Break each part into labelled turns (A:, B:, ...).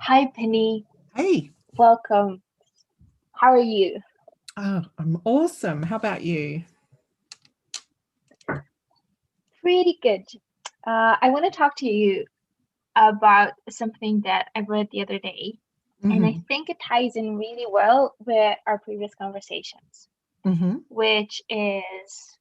A: Hi, Penny.
B: Hey,
A: Welcome. How are you?
B: I'm awesome. How about you?
A: Pretty good. I want to talk to you about something that I read the other day, and I
B: Hmm.
A: think it ties in really well with our previous conversations,
B: Hmm.
A: which is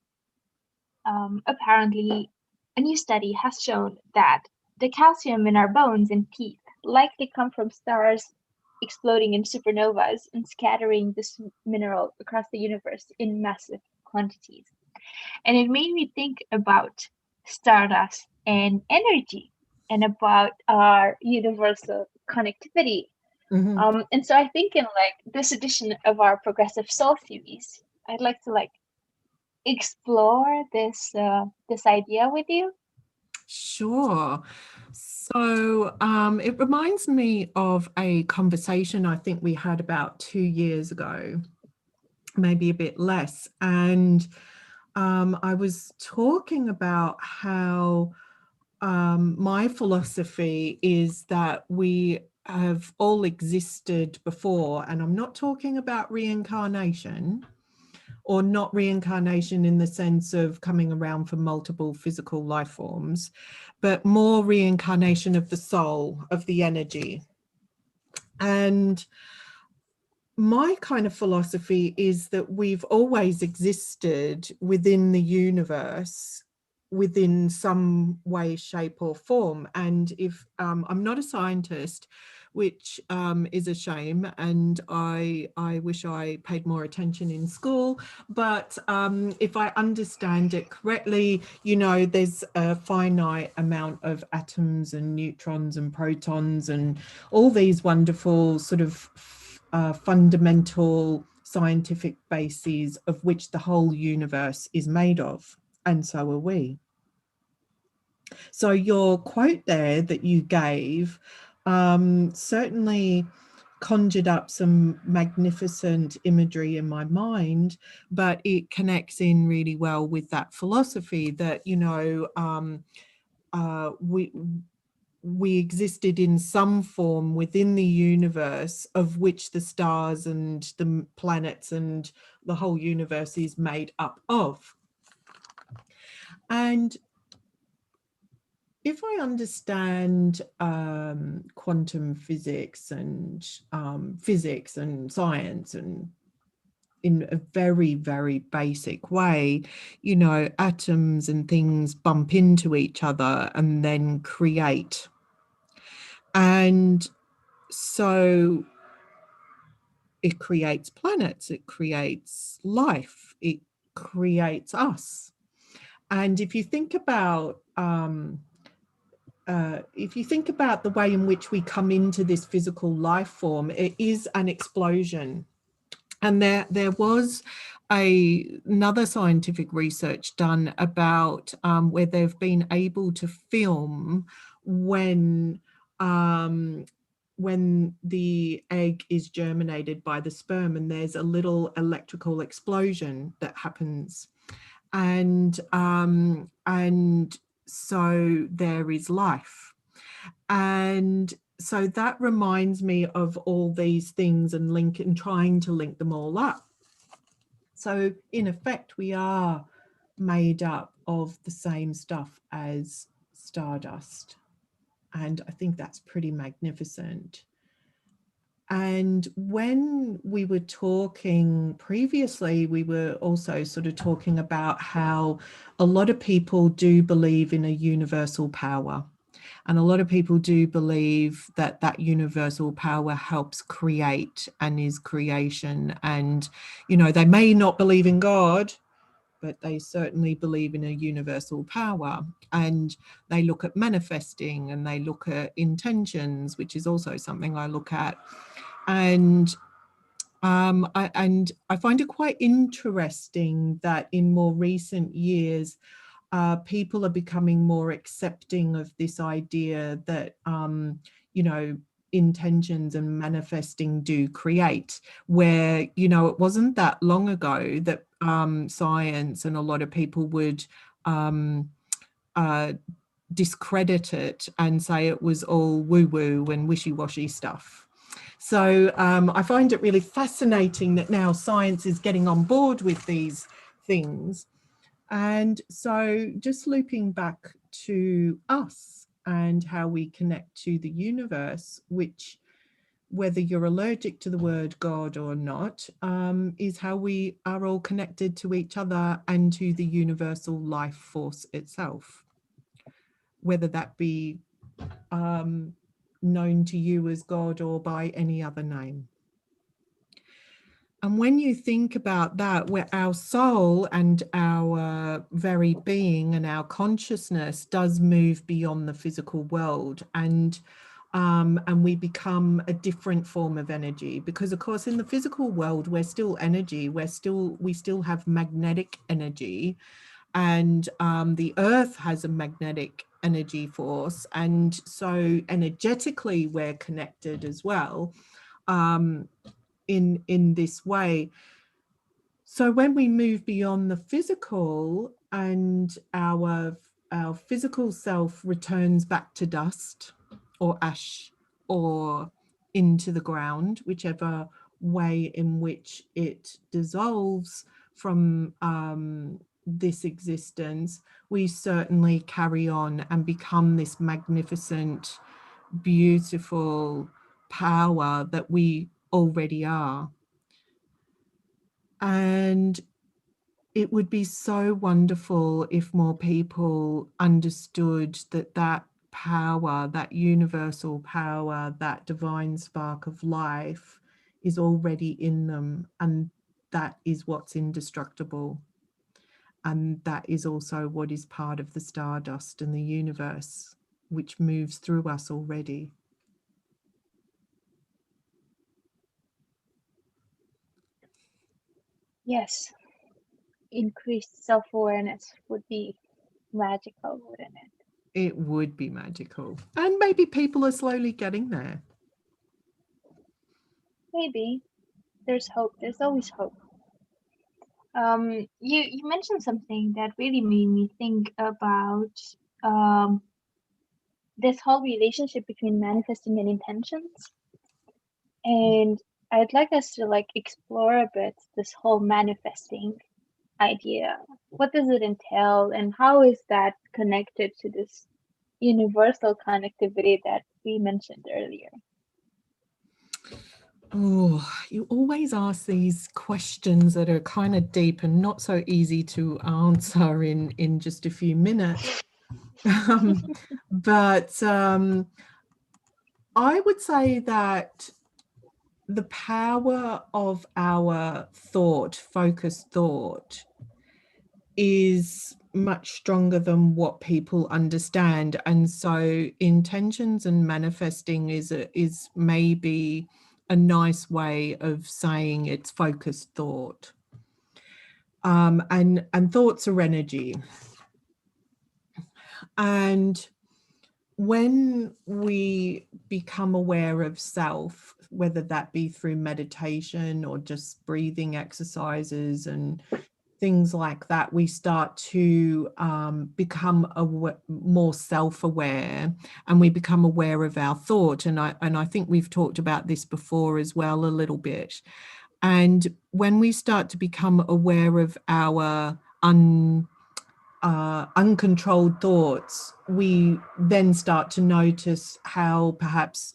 A: apparently a new study has shown that the calcium in our bones and teeth likely come from stars exploding in supernovas and scattering this mineral across the universe in massive quantities. And it made me think about stardust and energy and about our universal connectivity.
B: Hmm.
A: And so I think in this edition of our progressive soul series, I'd like to explore this idea with you.
B: Sure. So it reminds me of a conversation I think we had about 2 years ago, maybe a bit less. And I was talking about how my philosophy is that we have all existed before, and I'm not talking about reincarnation, or not reincarnation in the sense of coming around for multiple physical life forms, but more reincarnation of the soul, of the energy. And my kind of philosophy is that we've always existed within the universe within some way, shape, or form. And if I'm not a scientist, which is a shame, and I wish I paid more attention in school. But if I understand it correctly, there's a finite amount of atoms and neutrons and protons and all these wonderful sort of fundamental scientific bases of which the whole universe is made of, and so are we. So your quote there that you gave certainly conjured up some magnificent imagery in my mind, but it connects in really well with that philosophy that we existed in some form within the universe of which the stars and the planets and the whole universe is made up of. And if I understand quantum physics and science, and in a very, very basic way, atoms and things bump into each other and then create. And so it creates planets, it creates life, it creates us. And if you think about the way in which we come into this physical life form, it is an explosion. And there was another scientific research done about where they've been able to film when um, when the egg is germinated by the sperm, and there's a little electrical explosion that happens, and so there is life. And so that reminds me of all these things and trying to link them all up. So in effect, we are made up of the same stuff as stardust. And I think that's pretty magnificent. And when we were talking previously, we were also sort of talking about how a lot of people do believe in a universal power. And a lot of people do believe that that universal power helps create and is creation. And, they may not believe in God, but they certainly believe in a universal power. And they look at manifesting and they look at intentions, which is also something I look at. And I find it quite interesting that in more recent years, people are becoming more accepting of this idea that, you know, intentions and manifesting do create, where, it wasn't that long ago that science and a lot of people would um, uh, discredit it and say it was all woo-woo and wishy-washy stuff. So I find it really fascinating that now science is getting on board with these things. And so just looping back to us and how we connect to the universe, which, whether you're allergic to the word God or not, is how we are all connected to each other and to the universal life force itself, whether that be known to you as God or by any other name. And when you think about that, where our soul and our very being and our consciousness does move beyond the physical world, and we become a different form of energy, because of course in the physical world we're still energy, we still have magnetic energy, and the earth has a magnetic energy force, and so energetically we're connected as well. In this way. So when we move beyond the physical and our physical self returns back to dust or ash or into the ground, whichever way in which it dissolves from this existence, we certainly carry on and become this magnificent, beautiful power that we already are. And it would be so wonderful if more people understood that that power, that universal power, that divine spark of life is already in them, and that is what's indestructible. And that is also what is part of the stardust and the universe, which moves through us already.
A: Yes, increased self-awareness would be magical, wouldn't it?
B: It would be magical. And maybe people are slowly getting there.
A: Maybe. There's hope. There's always hope. You mentioned something that really made me think about um this whole relationship between manifesting and intentions. And I'd like us to like explore a bit this whole manifesting idea. What does it entail, and how is that connected to this universal connectivity that we mentioned earlier?
B: Oh, you always ask these questions that are kind of deep and not so easy to answer in just a few minutes. But I would say that the power of our thought, focused thought, is much stronger than what people understand. And so intentions and manifesting is maybe a nice way of saying it's focused thought. And thoughts are energy. And when we become aware of self, whether that be through meditation or just breathing exercises and things like that, we start to become more self-aware, and we become aware of our thought. And I think we've talked about this before as well a little bit. And when we start to become aware of our uncontrolled thoughts, we then start to notice how perhaps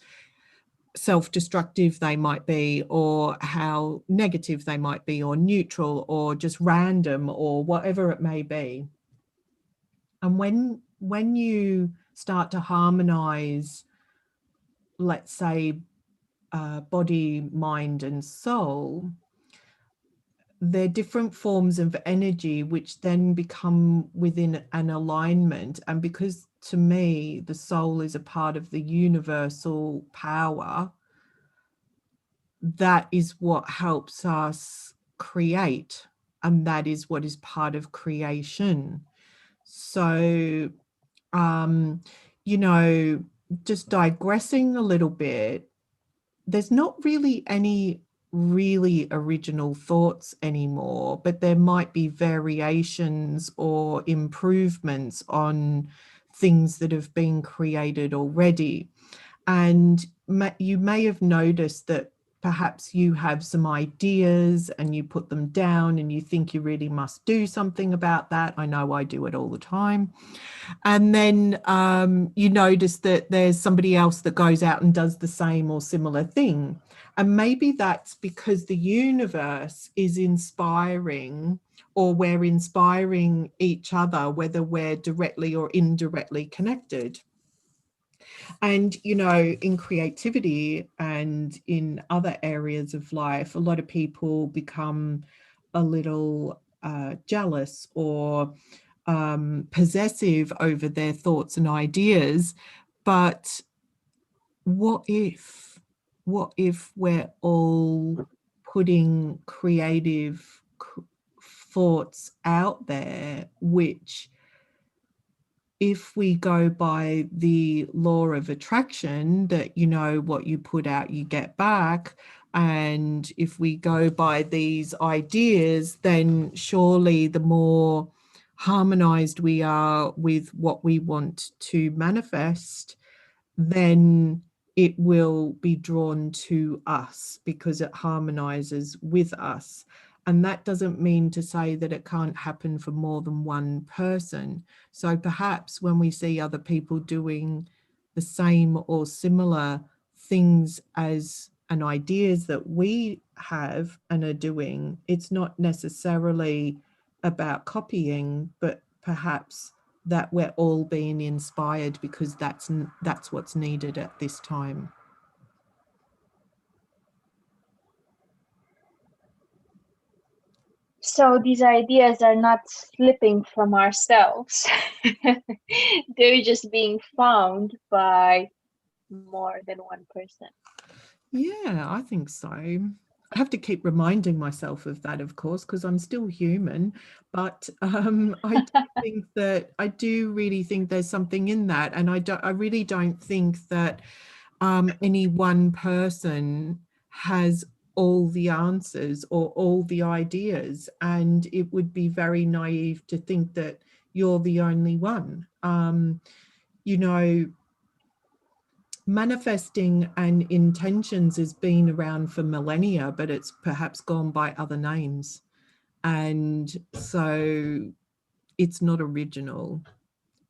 B: self-destructive they might be, or how negative they might be, or neutral, or just random, or whatever it may be. And when you start to harmonize, let's say, body, mind, and soul, they're different forms of energy which then become within an alignment. And because to me the soul is a part of the universal power, that is what helps us create, and that is what is part of creation. So you know, just digressing a little bit, there's not really any really original thoughts anymore, but there might be variations or improvements on things that have been created already. And you may have noticed that perhaps you have some ideas and you put them down and you think you really must do something about that. I know I do it all the time. And then you notice that there's somebody else that goes out and does the same or similar thing. And maybe that's because the universe is inspiring, or we're inspiring each other, whether we're directly or indirectly connected. And, you know, in creativity and in other areas of life, a lot of people become a little jealous or possessive over their thoughts and ideas. But what if, what if we're all putting creative thoughts out there, which, if we go by the law of attraction, that, you know, what you put out, you get back. And if we go by these ideas, then surely the more harmonized we are with what we want to manifest, then it will be drawn to us because it harmonizes with us. And that doesn't mean to say that it can't happen for more than one person. So perhaps when we see other people doing the same or similar things as and ideas that we have and are doing, it's not necessarily about copying, but perhaps that we're all being inspired because that's what's needed at this time.
A: So these ideas are not slipping from ourselves. They're just being found by more than one person.
B: Yeah, I think so. I have to keep reminding myself of that, of course, because I'm still human. But I do really think there's something in that, and I really don't think that any one person has all the answers or all the ideas, and it would be very naive to think that you're the only one. You know, manifesting and intentions has been around for millennia, but it's perhaps gone by other names. And so it's not original.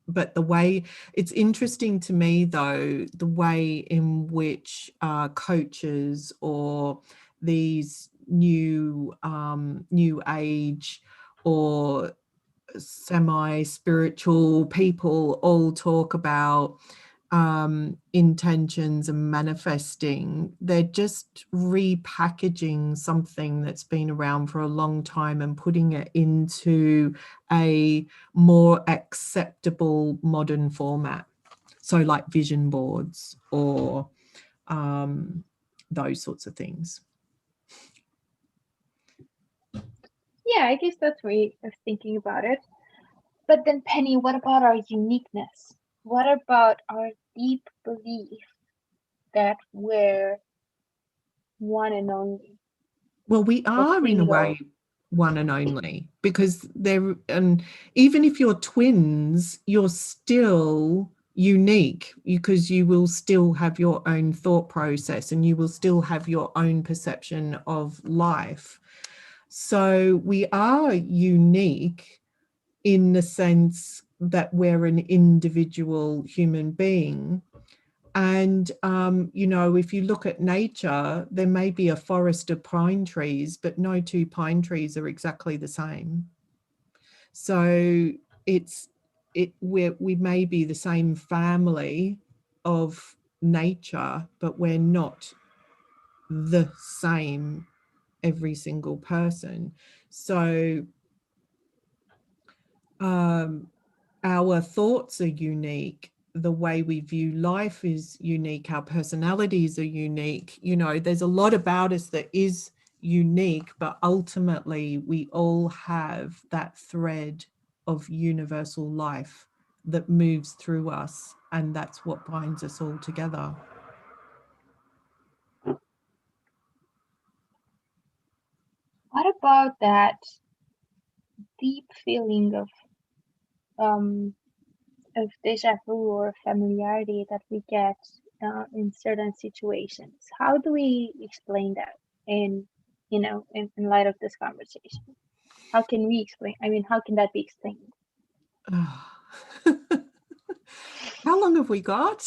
B: But the way, it's interesting to me though, the way in which coaches or these new age or semi-spiritual people all talk about intentions and manifesting. They're just repackaging something that's been around for a long time and putting it into a more acceptable modern format. So like vision boards or those sorts of things.
A: Yeah, I guess that's way of thinking about it. But then, Penny, what about our uniqueness? What about our deep belief that we're one and only,
B: Well, we
A: the
B: are in a way
A: single?
B: one and only, because they're, and even if you're twins, you're still unique because you will still have your own thought process and you will still have your own perception of life. So we are unique in the sense that we're an individual human being. And, you know, if you look at nature, there may be a forest of pine trees, but no two pine trees are exactly the same. So we may be the same family of nature, but we're not the same every single person. So our thoughts are unique, the way we view life is unique, our personalities are unique. You know, there's a lot about us that is unique, but ultimately we all have that thread of universal life that moves through us, and that's what binds us all together.
A: What about that deep feeling of um of deja vu or familiarity that we get in certain situations. How do we explain that in, in light of this conversation? How can we explain? I mean, how can that be explained?
B: Ah. How long have we got?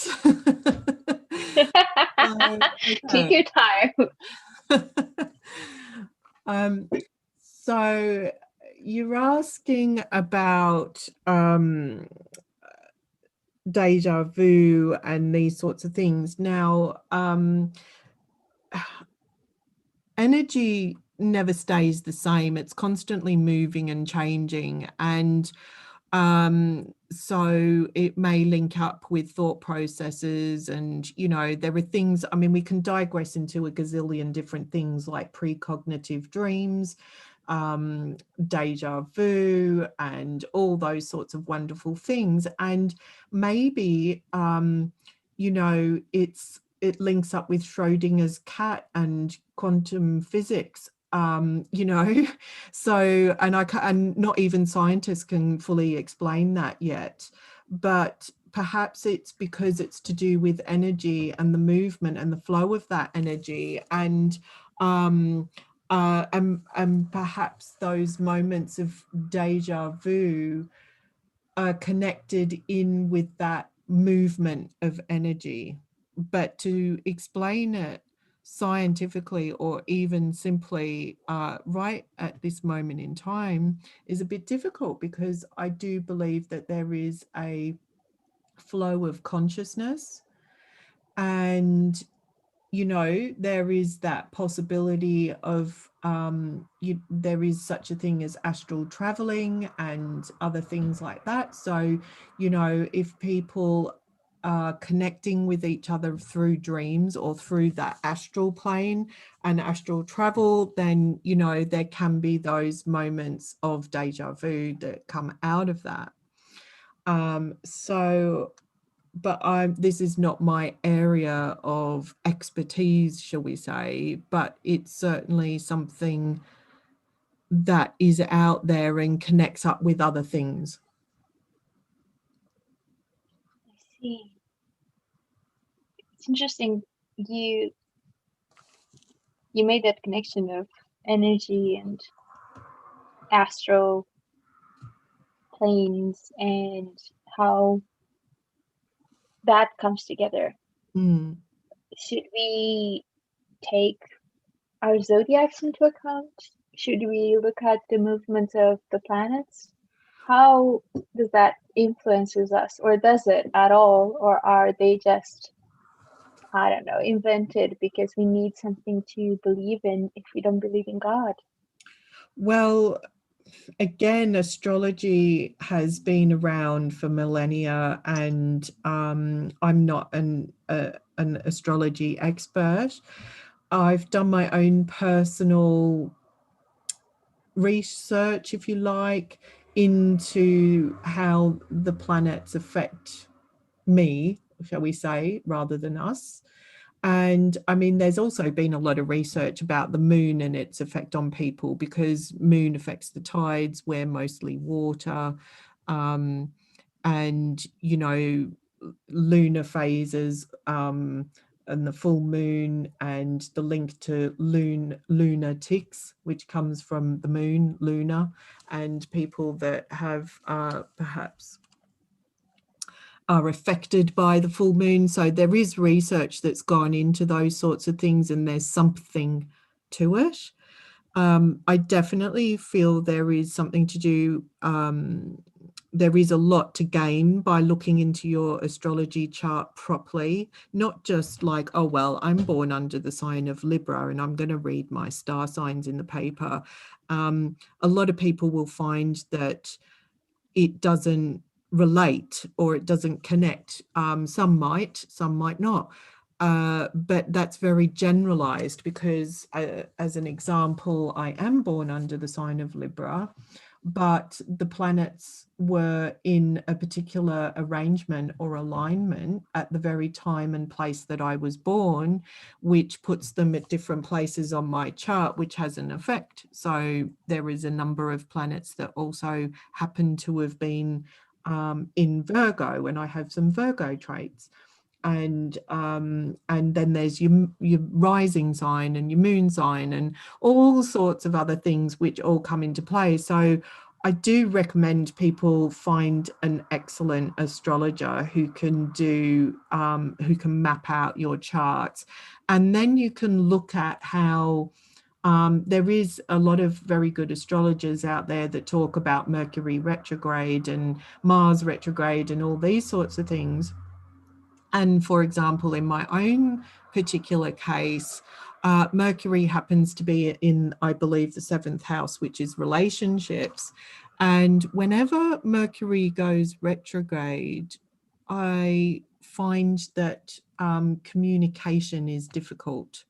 A: Take
B: Okay.
A: your time.
B: Um, so you're asking about deja vu and these sorts of things. Now, energy never stays the same. It's constantly moving and changing. And so it may link up with thought processes, and there are things, I mean, we can digress into a gazillion different things like precognitive dreams, deja vu, and all those sorts of wonderful things. And maybe it links up with Schrodinger's cat and quantum physics. So, and not even scientists can fully explain that yet, but perhaps it's because it's to do with energy and the movement and the flow of that energy, um, and perhaps those moments of deja vu are connected in with that movement of energy. But to explain it scientifically or even simply right at this moment in time is a bit difficult, because I do believe that there is a flow of consciousness, and there is that possibility of there is such a thing as astral traveling and other things like that. So if people are connecting with each other through dreams or through that astral plane and astral travel, then there can be those moments of deja vu that come out of that. So but this is not my area of expertise, shall we say, but it's certainly something that is out there and connects up with other things.
A: I see. It's interesting. You you made that connection of energy and astral planes and how that comes together.
B: Mm.
A: Should we take our zodiacs into account? Should we look at the movements of the planets? How does that influences us, or does it at all, or are they just, I don't know, invented because we need something to believe in if we don't believe in God?
B: Well, again, astrology has been around for millennia, and I'm not an astrology expert. I've done my own personal research, if you like, into how the planets affect me, shall we say, rather than us. And I mean, there's also been a lot of research about the moon and its effect on people, because moon affects the tides. We're mostly water. Um, and, lunar phases, and the full moon, and the link to lunar ticks, which comes from the moon, lunar, and people that have perhaps are affected by the full moon. So there is research that's gone into those sorts of things, and there's something to it. I definitely feel there is something to do. There is a lot to gain by looking into your astrology chart properly, not just like, oh, well, I'm born under the sign of Libra and I'm going to read my star signs in the paper. A lot of people will find that it doesn't relate or it doesn't connect. Some might not. But that's very generalized, because as an example, I am born under the sign of Libra, but the planets were in a particular arrangement or alignment at the very time and place that I was born, which puts them at different places on my chart, which has an effect. So there is a number of planets that also happen to have been in Virgo, and I have some Virgo traits. And then there's your rising sign and your moon sign and all sorts of other things which all come into play. So I do recommend people find an excellent astrologer who can who can map out your charts, and then you can look at how there is a lot of very good astrologers out there that talk about Mercury retrograde and Mars retrograde and all these sorts of things. And for example, in my own particular case, Mercury happens to be in, I believe, the seventh house, which is relationships. And whenever Mercury goes retrograde, I find that communication is difficult.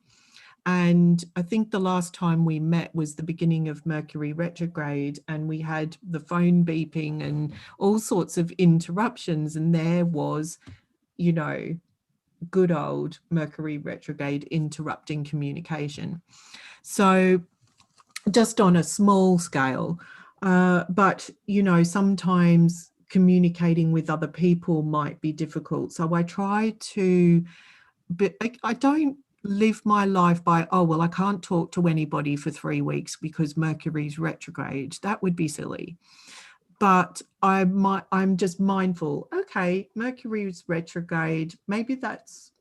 B: And I think the last time we met was the beginning of Mercury retrograde, and we had the phone beeping and all sorts of interruptions. And there was, you know, good old Mercury retrograde interrupting communication. So just on a small scale, but, you know, sometimes communicating with other people might be difficult. So I try to, but I don't live my life by, oh, well, I can't talk to anybody for 3 weeks because Mercury's retrograde. That would be silly. But I'm just mindful. Okay, Mercury's retrograde. Maybe that's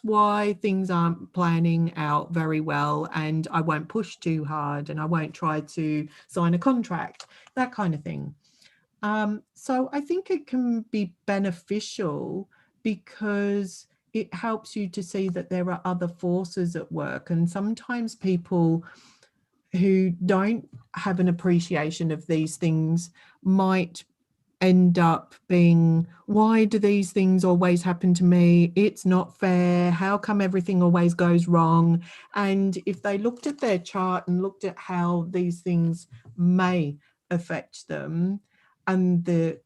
B: why things aren't planning out very well, and I won't push too hard, and I won't try to sign a contract. That kind of thing. So I think it can be beneficial because it helps you to see that there are other forces at work, and sometimes people who don't have an appreciation of these things might end up being, why do these things always happen to me? It's not fair. How come everything always goes wrong? And if they looked at their chart and looked at how these things may affect them, and the,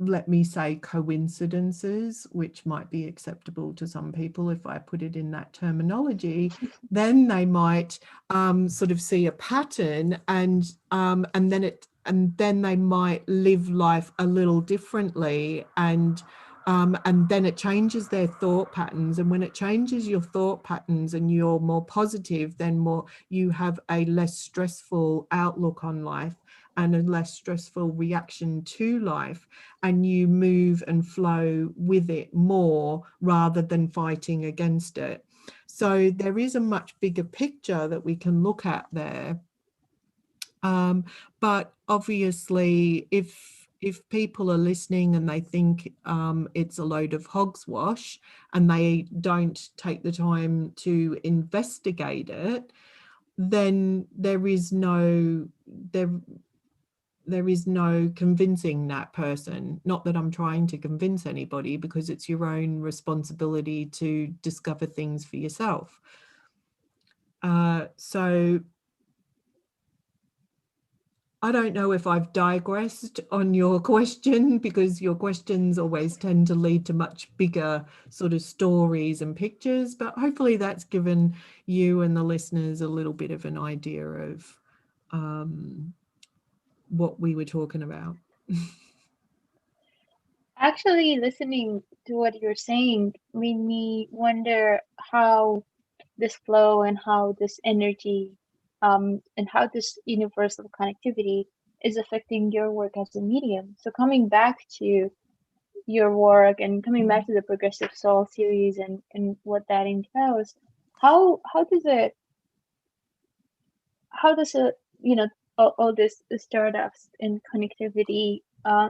B: let me say, coincidences, which might be acceptable to some people if I put it in that terminology, then they might sort of see a pattern, and then they might live life a little differently, and then it changes their thought patterns. And when it changes your thought patterns and you're more positive, then more you have a less stressful outlook on life and a less stressful reaction to life, and you move and flow with it more rather than fighting against it. So there is a much bigger picture that we can look at there. But obviously, if people are listening and they think it's a load of hogswash and they don't take the time to investigate it, then there is no convincing that person. Not that I'm trying to convince anybody, because it's your own responsibility to discover things for yourself. So I don't know if I've digressed on your question, because your questions always tend to lead to much bigger sort of stories and pictures, but hopefully that's given you and the listeners a little bit of an idea of what we were talking about.
A: Actually, listening to what you're saying made me wonder how this flow and how this energy, and how this universal connectivity is affecting your work as a medium. So coming back to your work and coming back to the Progressive Soul series and what that entails, how does it how does it all this Stardust and connectivity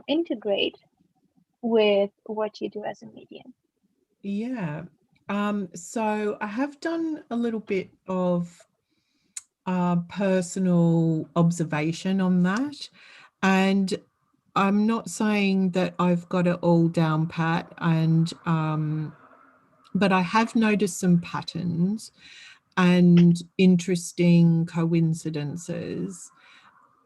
A: integrate with what you do as a medium?
B: Yeah. So I have done a little bit of personal observation on that. And I'm not saying that I've got it all down pat, and but I have noticed some patterns and interesting coincidences,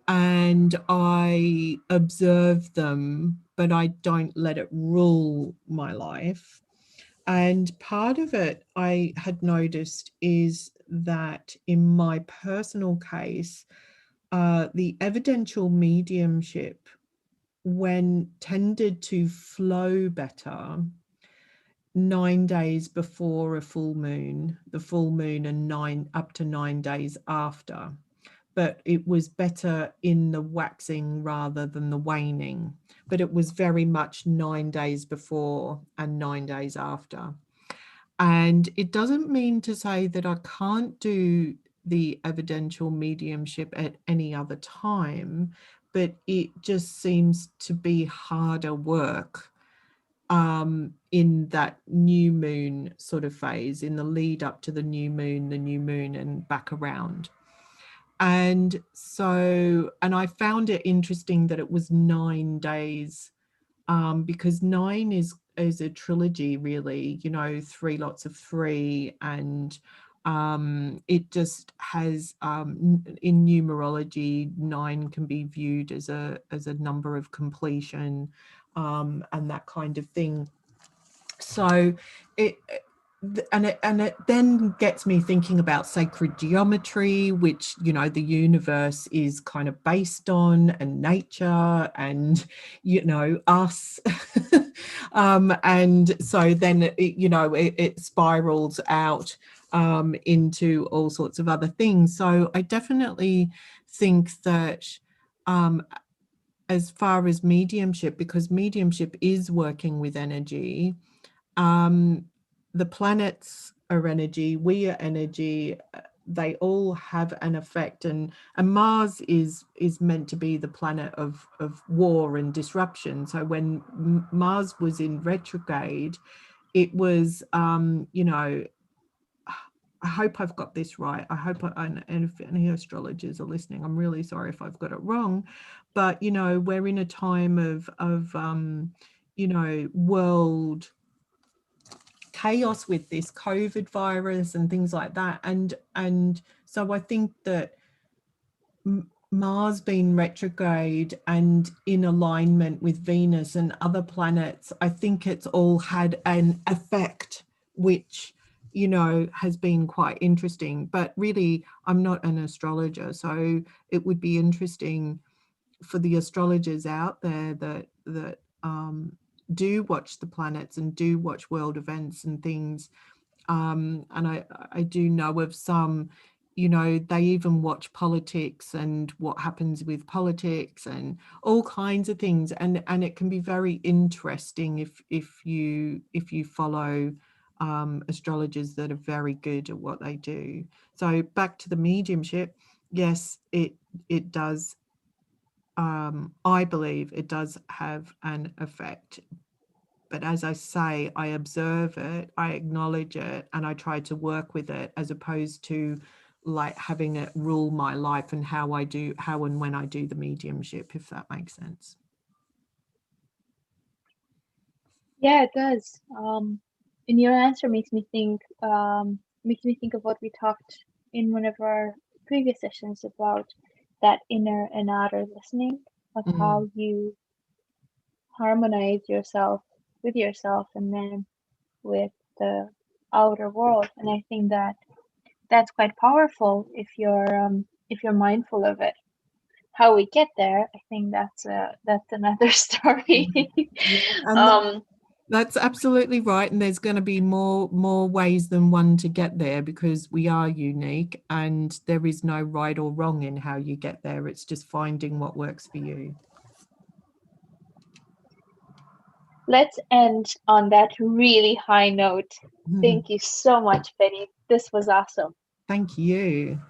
B: and I observe them, but I don't let it rule my life. And part of it I had noticed is that in my personal case, the evidential mediumship when tended to flow better 9 days before a full moon, the full moon, and up to 9 days after. But it was better in the waxing rather than the waning. But it was very much 9 days before and 9 days after. And it doesn't mean to say that I can't do the evidential mediumship at any other time, but it just seems to be harder work in that new moon sort of phase, in the lead up to the new moon, and back around. And so, and I found it interesting that it was 9 days, because 9 is a trilogy, really, you know, 3 lots of 3, and it just has, in numerology, 9 can be viewed as a number of completion, and that kind of thing. So it it then gets me thinking about sacred geometry, which, you know, the universe is kind of based on, and nature, and, you know, us. And so then it spirals out into all sorts of other things. So I definitely think that, as far as mediumship, because mediumship is working with energy, the planets are energy, we are energy, they all have an effect, and Mars is meant to be the planet of war and disruption. So when Mars was in retrograde, it was, you know, I hope I've got this right. I hope, and if any astrologers are listening, I'm really sorry if I've got it wrong. But, you know, we're in a time of you know, world chaos with this COVID virus and things like that. And so I think that Mars being retrograde and in alignment with Venus and other planets, I think it's all had an effect, which, you know, has been quite interesting. But really, I'm not an astrologer, so it would be interesting for the astrologers out there that do watch the planets and do watch world events and things. And I do know of some, you know, they even watch politics and what happens with politics and all kinds of things, and it can be very interesting if you follow astrologers that are very good at what they do. So back to the mediumship, yes, it does. I believe it does have an effect. But as I say, I observe it, I acknowledge it, and I try to work with it, as opposed to like having it rule my life and how and when I do the mediumship, if that makes sense.
A: Yeah, it does. And your answer makes me think of what we talked in one of our previous sessions about that inner and outer listening, of how you harmonize yourself with yourself and then with the outer world. And I think that that's quite powerful if you're mindful of it. How we get there, I think that's another story.
B: Yeah, and
A: um,
B: that's absolutely right. And there's going to be more ways than one to get there, because we are unique and there is no right or wrong in how you get there. It's just finding what works for you.
A: let's end on that really high note. Thank you so much, Betty. This was awesome.
B: Thank you.